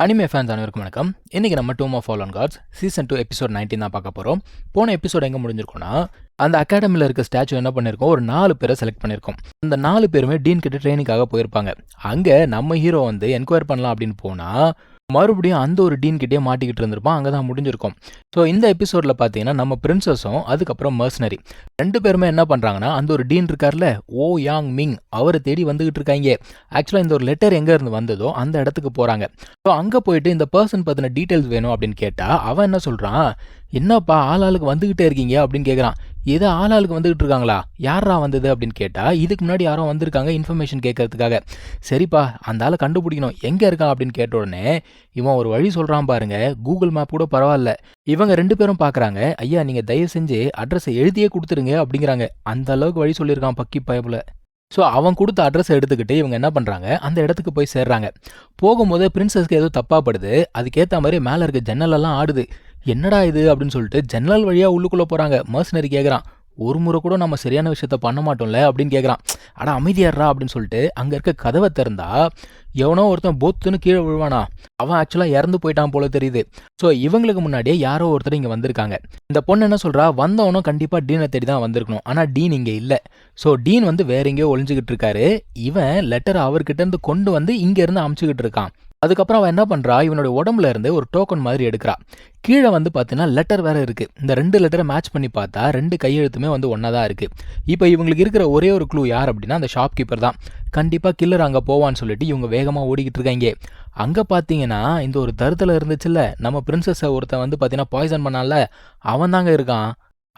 Anime fans அனைவருக்கும் வணக்கம். இன்றைக்கி நம்ம Doom of Fallen Gods season 2 episode 19 தான் பார்க்க போகிறோம். போன எபிசோட் எங்கே முடிஞ்சிருக்கோன்னா, அந்த அகாடமியில் இருக்க ஸ்டாச்சு என்ன பண்ணியிருக்கோம், ஒரு 4 பேரை செலக்ட் பண்ணியிருக்கோம். அந்த 4 பேருமே டீன் கிட்ட ட்ரைனிங்காக போயிருப்பாங்க. அங்கே நம்ம ஹீரோ வந்து என்கொயர் பண்ணலாம் அப்படின்னு போனால் மறுபடியும் அந்த ஒரு டீன் கிட்டே மாட்டிக்கிட்டு இருந்திருப்பான். அங்கே தான் முடிஞ்சிருக்கும். ஸோ இந்த எபிசோடில் பார்த்தீங்கன்னா நம்ம பிரின்சஸும் அதுக்கப்புறம் மர்சனரி 2 பேருமே என்ன பண்ணுறாங்கன்னா, அந்த ஒரு டீன் இருக்கார்ல ஓ யாங் மிங், அவரை தேடி வந்துகிட்டு இருக்காங்க. ஆக்சுவலாக இந்த ஒரு லெட்டர் எங்கே இருந்து வந்ததோ அந்த இடத்துக்கு போகிறாங்க. ஸோ அங்கே போயிட்டு இந்த பர்சன் பற்றின டீட்டெயில்ஸ் வேணும் அப்படின்னு கேட்டால் அவன் என்ன சொல்கிறான், என்னப்பா ஆளாளுக்கு வந்துக்கிட்டே இருக்கீங்க அப்படின்னு கேட்குறான். ஏதோ ஆளாளுக்கு வந்துகிட்டு இருக்காங்களா, யாரா வந்தது அப்படின்னு கேட்டால் இதுக்கு முன்னாடி யாரோ வந்திருக்காங்க இன்ஃபர்மேஷன் கேட்கறதுக்காக. சரிப்பா அந்த ஆளை கண்டுபிடிக்கணும், எங்கே இருக்கான் அப்படின்னு கேட்ட உடனே இவன் ஒரு வழி சொல்கிறான் பாருங்க. கூகுள் மேப் கூட பரவாயில்ல. இவங்க 2 பேரும் பார்க்குறாங்க, ஐயா நீங்கள் தயவு செஞ்சு அட்ரஸை எழுதியே கொடுத்துருங்க அப்படிங்கிறாங்க. அந்த அளவுக்கு வழி சொல்லியிருக்கான் பக்கி பயப்புல. ஸோ அவன் கொடுத்த அட்ரஸை எடுத்துக்கிட்டு இவங்க என்ன பண்ணுறாங்க, அந்த இடத்துக்கு போய் சேர்றாங்க. போகும்போது பிரின்சஸ்க்கு ஏதோ தப்பாப்படுது. அதுக்கேற்ற மாதிரி மேலே இருக்க ஜன்னலெல்லாம் ஆடுது. என்னடா இது அப்படின்னு சொல்லிட்டு ஜன்னல் வழியாக உள்ளுக்குள்ளே போகிறாங்க. மர்சனரி கேட்குறான், ஒரு முறை கூட நம்ம சரியான விஷயத்த பண்ண மாட்டோம்ல அப்படின்னு கேட்குறான். அடா அமைதியாடுறா அப்படின்னு சொல்லிட்டு அங்கே இருக்க கதவை திறந்தா எவனோ ஒருத்தன் பொத்துன்னு கீழே விழுவானா. அவன் ஆக்சுவலாக இறந்து போயிட்டான் போல தெரியுது. ஸோ இவங்களுக்கு முன்னாடியே யாரோ ஒருத்தர் இங்கே வந்திருக்காங்க. இந்த பொண்ணு என்ன சொல்கிறா, வந்தவனும் கண்டிப்பாக டீனை தேடி தான் வந்திருக்கணும். ஆனால் டீன் இங்கே இல்லை. ஸோ டீன் வந்து வேற எங்கேயோ ஒளிஞ்சிக்கிட்டு இருக்காரு. இவன் லெட்டரை அவர்கிட்ட இருந்து கொண்டு வந்து இங்கேருந்து அமுச்சுக்கிட்டு இருக்கான். அதுக்கப்புறம் அவன் என்ன பண்ணுறா, இவனுடைய உடம்புல இருந்து ஒரு டோக்கன் மாதிரி எடுக்கிறா. கீழே வந்து பார்த்தீங்கன்னா லெட்டர் வேறு இருக்குது. இந்த 2 லெட்டரை மேட்ச் பண்ணி பார்த்தா 2 கையெழுத்துமே வந்து ஒன்றா தான் இருக்குது. இப்போ இவங்களுக்கு இருக்கிற ஒரே ஒரு க்ளூ யார் அப்படின்னா அந்த ஷாப்கீப்பர் தான். கண்டிப்பாக கில்லர் அங்கே போவான்னு சொல்லிட்டு இவங்க வேகமாக ஓடிக்கிட்டு இருக்காங்க. அங்கே பார்த்தீங்கன்னா இந்த ஒரு தருத்தில் இருந்துச்சுல்ல, நம்ம பிரின்சஸை ஒருத்தன் வந்து பார்த்தீங்கன்னா பாய்சன் பண்ணால, அவன் தாங்க இருக்கான்.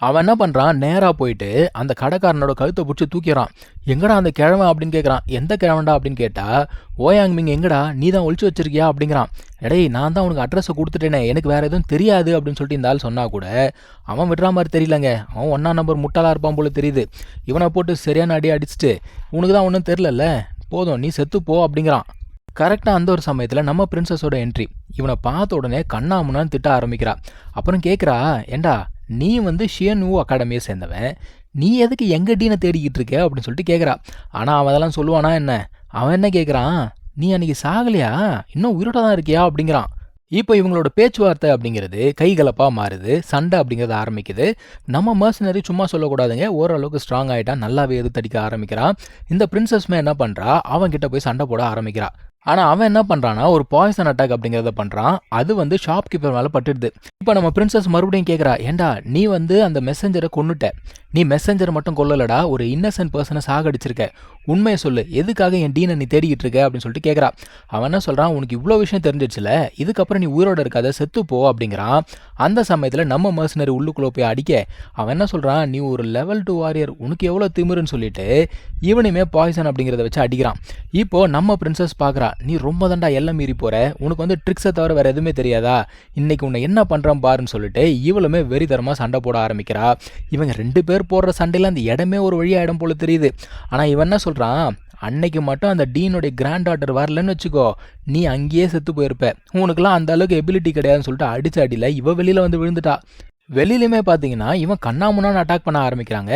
அவன் என்ன பண்ணுறான், நேராக போயிட்டு அந்த கடைக்காரனோட கழுத்தை பிடிச்சி தூக்கிறான். எங்கடா அந்த கிழவன் அப்படின்னு கேட்குறான். எந்த கிழவன்டா அப்படின்னு கேட்டால், ஓயாங் மிங் எங்கடா, நீ தான் ஒழிச்சு வச்சிருக்கியா அப்படிங்கிறான். எடேய் நான் தான் உனக்கு அட்ரஸை கொடுத்துட்டேனே, எனக்கு வேறு எதுவும் தெரியாது அப்படின்னு சொல்லிட்டு இந்த ஆள் சொன்னால் கூட அவன் விடுற மாதிரி தெரியலங்க. அவன் 1ஆம் நம்பர் முட்டாளாக இருப்பான் போல தெரியுது. இவனை போட்டு சரியான அடி அடிச்சுட்டு, உனக்கு தான் ஒன்றும் தெரிலல்ல, போதும் நீ செத்து போ அப்படிங்கிறான். கரெக்டாக அந்த ஒரு சமயத்தில் நம்ம பிரின்சஸோட என்ட்ரி. இவனை பார்த்த உடனே கண்ணாமுன்னான்னு திட்ட ஆரம்பிக்கிறா. அப்புறம் கேட்குறா, ஏண்டா நீ வந்து ஷியன்யூ அகாடமியை சேர்ந்தவன், நீ எதுக்கு எங்கள் டீனை தேடிக்கிட்டு இருக்க அப்படின்னு சொல்லிட்டு கேட்குறா. ஆனால் அவன் அதெல்லாம் சொல்லுவானா என்ன. அவன் என்ன கேட்குறான், நீ அன்றைக்கி சாகலையா, இன்னும் உயிரோட தான் இருக்கியா அப்படிங்கிறான். இப்போ இவங்களோட பேச்சுவார்த்தை அப்படிங்கிறது கைகலப்பாக மாறுது. சண்டை அப்படிங்கிறது ஆரம்பிக்குது. நம்ம மர்சனரி சும்மா சொல்லக்கூடாதுங்க, ஓரளவுக்கு ஸ்ட்ராங் ஆகிட்டா, நல்லாவே எதிர்த்தடிக்க ஆரம்பிக்கிறான். இந்த பிரின்சஸ்மே என்ன பண்ணுறா, அவன்கிட்ட போய் சண்டை போட ஆரம்பிக்கிறா. ஆனால் அவன் என்ன பண்ணுறான்னா ஒரு பாய்சன் அட்டாக் அப்படிங்கிறத பண்ணுறான். அது வந்து ஷாப்கீப்பர் மேலே பட்டுடுது. இப்போ நம்ம பிரின்சஸ் மறுபடியும் கேட்குறா, ஏண்டா நீ வந்து அந்த மெசஞ்சரை கொன்னுட்ட, நீ மெசஞ்சரை மட்டும் கொல்லலடா, ஒரு இன்னசென்ட் பர்சனை சாகடிச்சிருக்க, உண்மையை சொல்லு, எதுக்காக என் டீனை நீ தேடிக்கிட்டு இருக்க அப்படின்னு சொல்லிட்டு கேட்குறா. அவன் என்ன சொல்கிறான், உனக்கு இவ்வளோ விஷயம் தெரிஞ்சிச்சுல, இதுக்கப்புறம் நீ உயிரோட இருக்காத, செத்துப்போ அப்படிங்கிறான். அந்த சமயத்தில் நம்ம மர்சனரி உள்ளுக்குள்ளே போய் அடிக்க அவன் என்ன சொல்கிறான், நீ ஒரு லெவல் 2 வாரியர், உனக்கு எவ்வளோ திமிருன்னு சொல்லிட்டு இவனுமே பாய்சன் அப்படிங்கிறத வச்சு அடிக்கிறான். இப்போது நம்ம பிரின்சஸ் பார்க்குறா, நீ ரொம்ப தாண்டா எல்லாம் மீறி போகிற, உனக்கு வந்து ட்ரிக்ஸை தவிர வேறு எதுவுமே தெரியாதா, இன்னைக்கு உன்னை என்ன பண்ணுறான் பாருன்னு சொல்லிட்டு இவளுமே வெறிதரமாக சண்டை போட ஆரம்பிக்கிறா. இவங்க 2 பேர் போடுற சண்டையில் அந்த இடமே ஒரு வழியாக இடம் போல தெரியுது. ஆனால் இவன் என்ன சொல்கிறான், அன்னைக்கு மட்டும் அந்த டீனுடைய கிராண்ட் டாட்டர் வரலன்னு வச்சுக்கோ, நீ அங்கேயே செத்து போயிருப்ப, உனக்குலாம் அந்த அளவுக்கு எபிலிட்டி கிடையாதுன்னு சொல்லிட்டு அடிச்ச அடியில் இவ வெளியில் வந்து விழுந்துட்டா. வெளியிலுமே பார்த்தீங்கன்னா இவன் கண்ணாமுன்னான்னு அட்டாக் பண்ண ஆரம்பிக்கிறாங்க.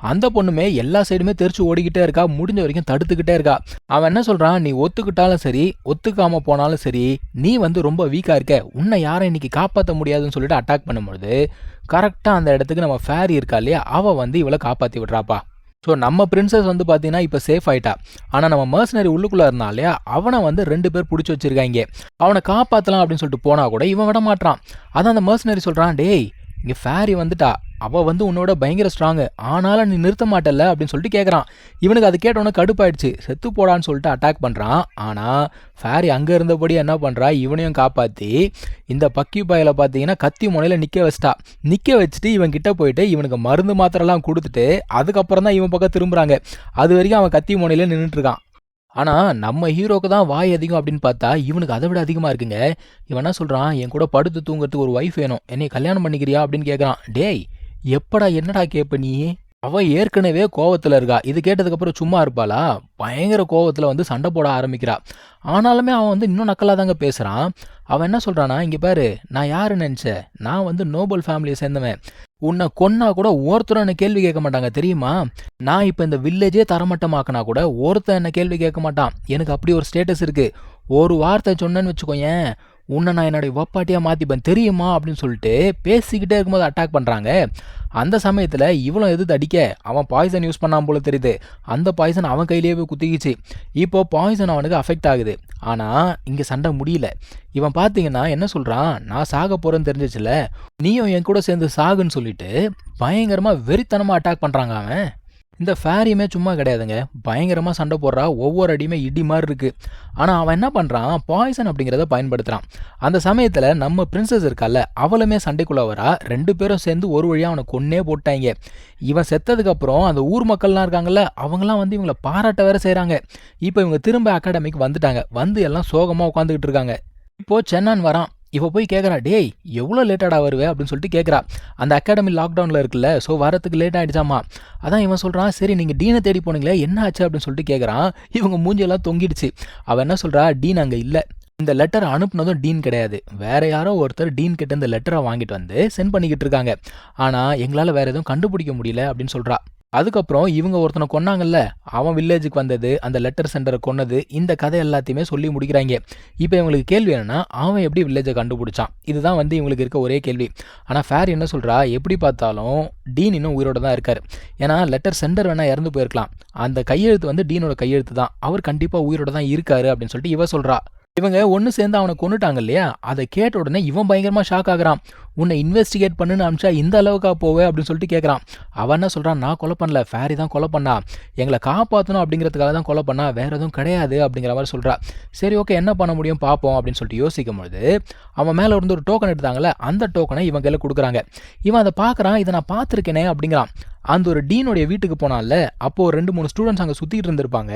அந்த பொண்ணுமே எல்லா சைடுமே தெரிச்சு ஓடிக்கிட்டே இருக்கா, முடிஞ்ச வரைக்கும் தடுத்துக்கிட்டே இருக்கா. அவன் என்ன சொல்கிறான், நீ ஒத்துக்கிட்டாலும் சரி ஒத்துக்காமல் போனாலும் சரி, நீ வந்து ரொம்ப வீக்காக இருக்க, உன்னை யாரை இன்னைக்கு காப்பாற்ற முடியாதுன்னு சொல்லிட்டு அட்டாக் பண்ணும்பொழுது கரெக்டாக அந்த இடத்துக்கு நம்ம ஃபேரி இருக்கா இல்லையா, அவள் வந்து இவளை காப்பாற்றி விட்றாப்பா. ஸோ நம்ம பிரின்சஸ் வந்து பார்த்தீங்கன்னா இப்போ சேஃப் ஆகிட்டா. ஆனால் நம்ம மர்சனரி உள்ளுக்குள்ளே இருந்தா இல்லையா, அவனை வந்து 2 பேர் பிடிச்சி வச்சிருக்காங்க. அவனை காப்பாற்றலாம் அப்படின்னு சொல்லிட்டு போனால் கூட இவன் விட மாட்டான். அதான் அந்த மர்சனரி சொல்கிறான், டேய் இங்கே ஃபேரி வந்துட்டா, அவள் வந்து உன்னோட பயங்கர ஸ்ட்ராங்கு, ஆனாலும் நீ நிறுத்த மாட்டல அப்படின்னு சொல்லிட்டு கேட்குறான். இவனுக்கு அது கேட்டவொன்னே கடுப்பாயிடுச்சு, செத்து போடான்னு சொல்லிட்டு அட்டாக் பண்ணுறான். ஆனால் ஃபேரி அங்கே இருந்தபடி என்ன பண்ணுறா, இவனையும் காப்பாற்றி இந்த பக்கி பாயில் பார்த்தீங்கன்னா கத்தி முனையில் நிற்க வச்சுட்டு இவன் கிட்ட போயிட்டு இவனுக்கு மருந்து மாத்திரெல்லாம் கொடுத்துட்டு அதுக்கப்புறம் தான் இவன் பக்கம் திரும்புகிறாங்க. அது வரைக்கும் அவன் கத்தி முனையில் நின்றுட்டுருக்கான். ஆனால் நம்ம ஹீரோக்கு தான் வாய் அதிகம் அப்படின்னு பார்த்தா இவனுக்கு அதை விட அதிகமாக இருக்குங்க. இவன் என்ன சொல்கிறான், என் கூட படுத்து தூங்குறதுக்கு ஒரு ஒய்ஃப் வேணும், என்னை கல்யாணம் பண்ணிக்கிறியா அப்படின்னு கேட்குறான். டேய் எப்படா என்னடா கேட்ப நீ, அவள் ஏற்கனவே கோவத்தில் இருக்கா. இது கேட்டதுக்கப்புறம் சும்மா இருப்பாளா, பயங்கர கோவத்தில் வந்து சண்டை போட ஆரம்பிக்கிறா. ஆனாலுமே அவன் வந்து இன்னும் நக்கலாக தாங்க பேசுகிறான். அவன் என்ன சொல்கிறானா, இங்கே பாரு நான் யாரு நினச்சேன், நான் வந்து நோபல் ஃபேமிலியை சேர்ந்தவன், உன்னை கொன்னா கூட ஒருத்தரும் என்னை கேள்வி கேட்க மாட்டாங்க தெரியுமா, நான் இப்போ இந்த வில்லேஜே தரமட்டமாக்கினா கூட ஒருத்தன் என்னை கேள்வி கேட்க மாட்டான், எனக்கு அப்படி ஒரு ஸ்டேட்டஸ் இருக்குது, ஒரு வார்த்தை சொன்னேன்னு வச்சுக்கோயேன், உன்னை நான் என்னுடைய வப்பாட்டியாக மாற்றிப்பேன் தெரியுமா அப்படின்னு சொல்லிட்டு பேசிக்கிட்டே இருக்கும்போது அட்டாக் பண்ணுறாங்க. அந்த சமயத்தில் இவளும் எதிர்த்து அடிக்க அவன் பாய்சன் யூஸ் பண்ணாமல் போல தெரியுது. அந்த பாய்சன் அவன் கையிலேயே போய் குத்திக்கிச்சு. இப்போ பாய்சன் அவனுக்கு அஃபெக்ட் ஆகுது. ஆனால் இங்கே சண்டை முடியல. இவன் பார்த்தீங்கன்னா என்ன சொல்கிறான், நான் சாக போகிறேன்னு தெரிஞ்சிச்சுல, நீயும் என் கூட சேர்ந்து சாகுன்னு சொல்லிட்டு பயங்கரமாக வெறித்தனமாக அட்டாக் பண்ணுறாங்க அவன். இந்த ஃபேரியுமே சும்மா கிடையாதுங்க, பயங்கரமாக சண்டை போடுறா, ஒவ்வொரு அடியுமே இடி மாதிரி இருக்குது. ஆனால் அவன் என்ன பண்ணுறான், பாய்சன் அப்படிங்கிறத பயன்படுத்துகிறான். அந்த சமயத்தில் நம்ம பிரின்சஸ் இருக்கால, அவளுமே சண்டைக்குள்ளே வரா. 2 பேரும் சேர்ந்து ஒரு வழியாக அவனை கொன்னே போட்டாங்க. இவன் செத்ததுக்கப்புறம் அந்த ஊர் மக்கள்லாம் இருக்காங்கல்ல, அவங்களாம் வந்து இவங்களை பாராட்ட வேற செய்கிறாங்க. இப்போ இவங்க திரும்ப அகாடமிக்கு வந்துட்டாங்க. வந்து எல்லாம் சோகமாக உட்காந்துக்கிட்டு இருக்காங்க. இப்போது சென்னான் வரான். இவ போய் கேட்குறா, டேய் எவ்வளோ லேட்டாடா வருவே அப்படின்னு சொல்லிட்டு கேட்குறா. அந்த அகாடமி லாக்டவுனில் இருக்குல்ல, ஸோ வரத்துக்கு லேட் ஆகிடுச்சாமா. அதான் இவன் சொல்கிறான், சரி நீங்கள் டீனை தேடி போனீங்களே என்ன ஆச்சு அப்படின்னு சொல்லிட்டு கேட்குறான். இவங்க மூஞ்சியெல்லாம் தொங்கிடுச்சு. அவன் என்ன சொல்கிறா, டீன் அங்கே இல்லை, இந்த லெட்டரை அனுப்புனதும் டீன் கிடையாது, வேற யாரோ ஒருத்தர் டீன் கிட்ட இந்த லெட்டரை வாங்கிட்டு வந்து சென்ட் பண்ணிக்கிட்டு இருக்காங்க. ஆனால் எங்களால் வேற எதுவும் கண்டுபிடிக்க முடியல அப்படின்னு சொல்கிறா. அதுக்கப்புறம் இவங்க ஒருத்தனை கொன்னாங்கல்ல, அவன் வில்லேஜுக்கு வந்தது, அந்த லெட்டர் சென்டரை கொன்னது, இந்த கதை எல்லாத்தையுமே சொல்லி முடிக்கிறாங்க. இப்போ இவங்களுக்கு கேள்வி என்னன்னா, அவன் எப்படி வில்லேஜை கண்டுபிடிச்சான்? இதுதான் வந்து இவங்களுக்கு இருக்க ஒரே கேள்வி. ஆனால் ஃபேர் என்ன சொல்கிறா, எப்படி பார்த்தாலும் டீன் இன்னும் உயிரோட தான் இருக்கார். ஏன்னா லெட்டர் சென்டர் வேணால் இறந்து போயிருக்கலாம், அந்த கையெழுத்து வந்து டீனோட கையெழுத்து தான், அவர் கண்டிப்பாக உயிரோட தான் இருக்காரு அப்படின்னு சொல்லிட்டு இவ சொல்கிறா. இவங்க ஒன்று சேர்ந்து அவனை கொண்டுட்டாங்க இல்லையா, அதை கேட்ட உடனே இவன் பயங்கரமாக ஷாக் ஆகுறான். உன்னை இன்வெஸ்டிகேட் பண்ணுன்னு அனுப்பிச்சா இந்த அளவுக்கா போவே அப்படின்னு சொல்லிட்டு கேட்குறான். அவன் என்ன சொல்கிறான், நான் கொலை பண்ணல, ஃபேரி தான் கொலை பண்ணா, எங்களை காப்பாற்றணும் அப்படிங்கிறதுக்காக தான் கொலை பண்ணா, வேற எதுவும் கிடையாது அப்படிங்கிற மாதிரி சொல்கிறா. சரி ஓகே, என்ன பண்ண முடியும் பார்ப்போம் அப்படின்னு சொல்லிட்டு யோசிக்கும் பொழுது அவன் மேலே இருந்து ஒரு டோக்கன் எடுத்தாங்களே, அந்த டோக்கனை இவன் கையில் கொடுக்குறாங்க. இவன் அதை பார்க்குறான், இதை நான் பார்த்துருக்கேனே அப்படிங்கிறான். அந்த ஒரு டீனுடைய வீட்டுக்கு போனால, அப்போது 2-3 ஸ்டூடெண்ட்ஸ் அங்கே சுற்றிட்டு இருந்திருப்பாங்க.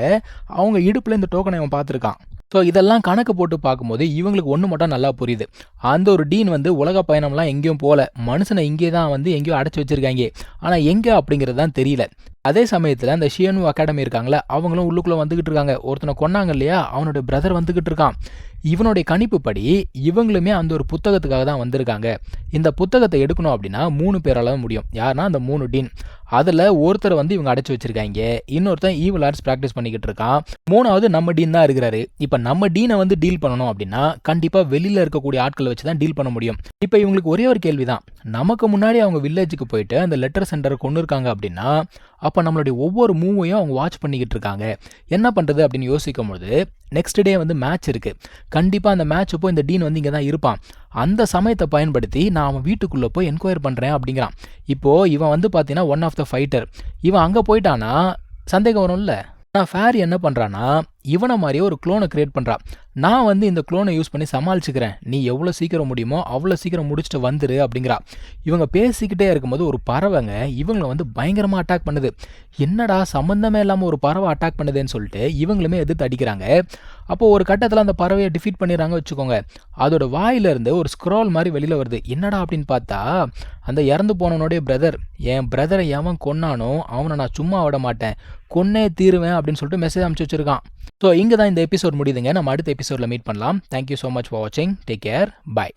அவங்க இடுப்பில் இந்த டோக்கனை இவன் பார்த்துருக்கான். ஸோ இதெல்லாம் கணக்கு போட்டு பார்க்கும்போது இவங்களுக்கு ஒன்று மட்டும் நல்லா புரியுது. அந்த ஒரு டீன் வந்து உலக பயணம்லாம் எங்கேயும் போகல, மனுஷனை இங்கே தான் வந்து எங்கேயோ அடைச்சி வச்சுருக்காங்க. ஆனால் எங்கே அப்படிங்கிறது தான் தெரியல. அதே சமயத்தில் அந்த ஷியனு அகாடமி இருக்காங்களே, அவங்களும் உள்ளுக்குள்ளே வந்துக்கிட்டு இருக்காங்க. ஒருத்தனை கொன்னாங்க இல்லையா, அவனுடைய பிரதர் வந்துக்கிட்டு இருக்கான். இவனுடைய கணிப்புப்படி இவங்களுமே அந்த ஒரு புத்தகத்துக்காக தான் வந்திருக்காங்க. இந்த புத்தகத்தை எடுக்கணும் அப்படின்னா 3 பேரால முடியும். யாருன்னா அந்த 3 டீன். அதில் ஒருத்தரை வந்து இவங்க அடைச்சி வச்சிருக்காங்க, இன்னொருத்தன் ஈவில் ஆர்ட்ஸ் ப்ராக்டிஸ் பண்ணிக்கிட்டு இருக்கான், 3வது நம்ம டீன் தான் இருக்கிறாரு. இப்போ நம்ம டீனை வந்து டீல் பண்ணணும் அப்படின்னா கண்டிப்பாக வெளியில் இருக்கக்கூடிய ஆட்களை வச்சு தான் டீல் பண்ண முடியும். இப்போ இவங்களுக்கு ஒரே ஒரு கேள்வி தான், நமக்கு முன்னாடி அவங்க வில்லேஜுக்கு போயிட்டு அந்த லெட்டர் சென்டரை கொண்டு இருக்காங்க அப்படின்னா அப்போ நம்மளுடைய ஒவ்வொரு மூவையும் அவங்க வாட்ச் பண்ணிக்கிட்டு இருக்காங்க, என்ன பண்ணுறது அப்படின்னு யோசிக்கும் போது நெக்ஸ்ட் டே வந்து மேட்ச் இருக்குது. கண்டிப்பாக அந்த மேட்ச் அப்போ இந்த டீன் வந்து இங்கே தான் இருப்பான். அந்த சமயத்தை பயன்படுத்தி நான் அவன் வீட்டுக்குள்ளே போய் என்கொயர் பண்ணுறேன் அப்படிங்கிறான். இப்போது இவன் வந்து பார்த்தீங்கன்னா ஒன் ஆஃப் த ஃபைட்டர். இவன் அங்கே போயிட்டானா சந்தேகம் வரும்ல. ஆனால் ஃபேரி என்ன பண்ணுறான்னா, இவனை மாதிரியே ஒரு க்ளோனை கிரியேட் பண்ணுறான். நான் வந்து இந்த க்ளோனை யூஸ் பண்ணி சமாளிச்சுக்கிறேன், நீ எவ்வளோ சீக்கிரம் முடியுமோ அவ்வளோ சீக்கிரம் முடிச்சுட்டு வந்துரு அப்படிங்கிறா. இவங்க பேசிக்கிட்டே இருக்கும்போது ஒரு பறவைங்க இவங்களை வந்து பயங்கரமாக அட்டாக் பண்ணுது. என்னடா சம்மந்தமே இல்லாமல் ஒரு பறவை அட்டாக் பண்ணுதுன்னு சொல்லிட்டு இவங்களுமே எதிர்த்து அடிக்கிறாங்க. அப்போது ஒரு கட்டத்தில் அந்த பறவையை டிஃபீட் பண்ணிடுறாங்க வச்சுக்கோங்க. அதோட வாயிலிருந்து ஒரு ஸ்க்ரால் மாதிரி வெளியில் வருது. என்னடா அப்படின்னு பார்த்தா அந்த இறந்து போனவனுடைய பிரதர், என் பிரதரை எவன் கொன்னானோ அவனை நான் சும்மா விட மாட்டேன், கொன்னே தீருவேன் அப்படின்னு சொல்லிட்டு மெசேஜ் அனுப்பிச்சு வச்சிருக்கான். ஸோ இங்கே தான் இந்த எபிசோட் முடியுதுங்க. நம்ம அடுத்த எபிசோடில் மீட் பண்ணலாம். தேங்க்யூ ஸோ மச் ஃபார் வாட்சிங். Take care. பை.